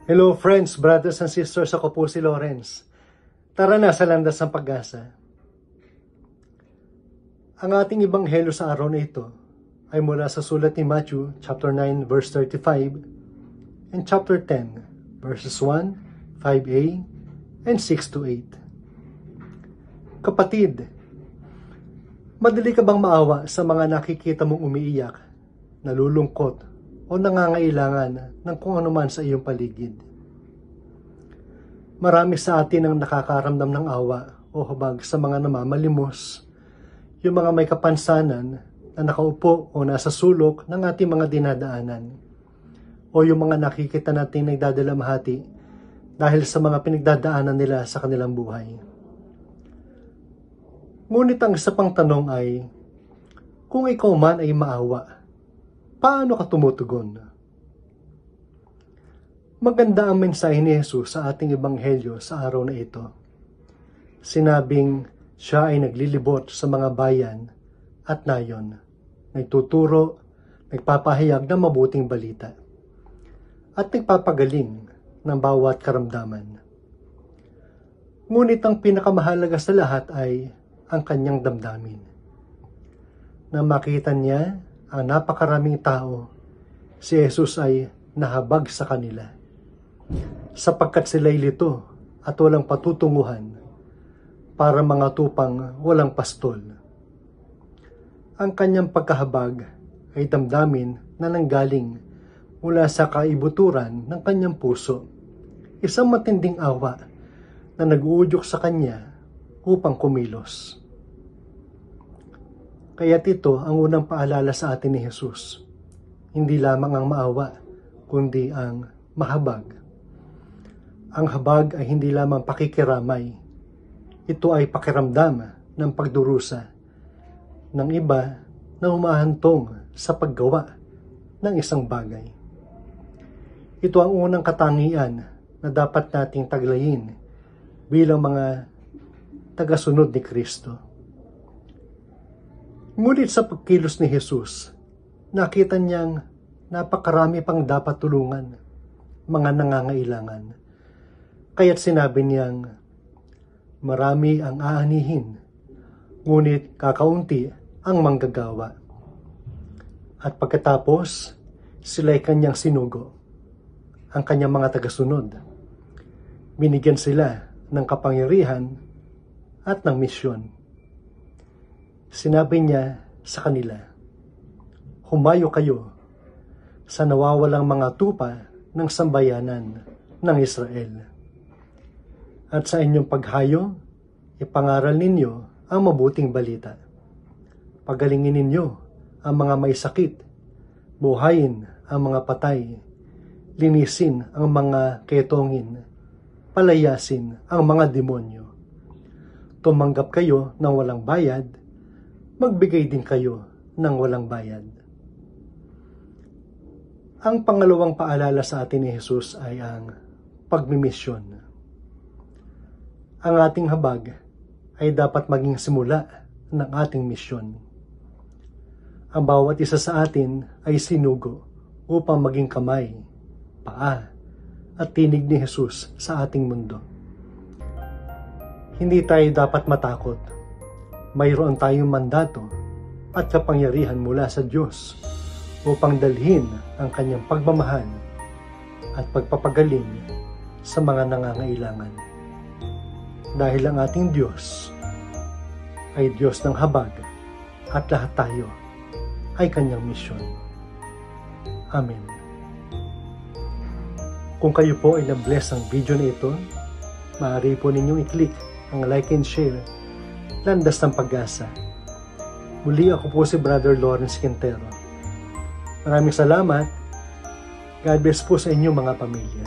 Hello friends, brothers and sisters, ako po si Lawrence. Tara na sa landas ng pag-asa. Ang ating ebanghelyo sa araw na ito ay mula sa sulat ni Matthew chapter 9 verse 35 and chapter 10 verses 1, 5a and 6 to 8. Kapatid, madali ka bang maawa sa mga nakikita mong umiiyak, nalulungkot o nangangailangan ng kung ano man sa iyong paligid? Marami sa atin ang nakakaramdam ng awa o habag sa mga namamalimos, yung mga may kapansanan na nakaupo o nasa sulok ng ating mga dinadaanan, o yung mga nakikita natin nagdadalamhati dahil sa mga pinagdadaanan nila sa kanilang buhay. Ngunit ang isa pang tanong ay, kung ikaw man ay maawa, paano ka tumutugon? Maganda ang mensahe ni Jesus sa ating ebanghelyo sa araw na ito. Sinabing siya ay naglilibot sa mga bayan at nayon, nagtuturo, nagpapahayag ng mabuting balita, at nagpapagaling ng bawat karamdaman. Ngunit ang pinakamahalaga sa lahat ay ang kanyang damdamin. Nang makita niya ang napakaraming tao, si Jesus ay nahabag sa kanila, sapagkat sila'y lito at walang patutunguhan, para mga tupang walang pastol. Ang kanyang pagkahabag ay damdamin na nanggaling mula sa kaibuturan ng kanyang puso, isang matinding awa na nag-uudyok sa kanya upang kumilos. Kaya't ito ang unang paalala sa atin ni Jesus. Hindi lamang ang maawa, kundi ang mahabag. Ang habag ay hindi lamang pakikiramay. Ito ay pakiramdam ng pagdurusa ng iba na humahantong sa paggawa ng isang bagay. Ito ang unang katangian na dapat nating taglayin bilang mga tagasunod ni Kristo. Ngunit sa pagkilos ni Jesus, nakita niyang napakarami pang dapat tulungan, mga nangangailangan. Kaya't sinabi niyang, marami ang aanihin, ngunit kakaunti ang manggagawa. At pagkatapos, sila'y kanyang sinugo, ang kanyang mga tagasunod. Binigyan sila ng kapangyarihan at ng misyon. Sinabi niya sa kanila, humayo kayo sa nawawalang mga tupa ng sambayanan ng Israel. At sa inyong paghayo, ipangaral ninyo ang mabuting balita. Pagalingin ninyo ang mga may sakit, buhayin ang mga patay, linisin ang mga ketongin, palayasin ang mga demonyo. Tumanggap kayo ng walang bayad, magbigay din kayo ng walang bayad. Ang pangalawang paalala sa atin ni Jesus ay ang pagmimisyon. Ang ating habag ay dapat maging simula ng ating misyon. Ang bawat isa sa atin ay sinugo upang maging kamay, paa, at tinig ni Jesus sa ating mundo. Hindi tayo dapat matakot. Mayroon tayong mandato at kapangyarihan mula sa Diyos upang dalhin ang kanyang pagmamahal at pagpapagaling sa mga nangangailangan. Dahil ang ating Diyos ay Diyos ng habag at lahat tayo ay kanyang misyon. Amen. Kung kayo po ay na-bless ang video na ito, maaari po ninyong i-click ang like and share, Landas ng Pag-asa. Muli ako po si Brother Lawrence Quintero. Maraming salamat. God bless po sa inyong mga pamilya.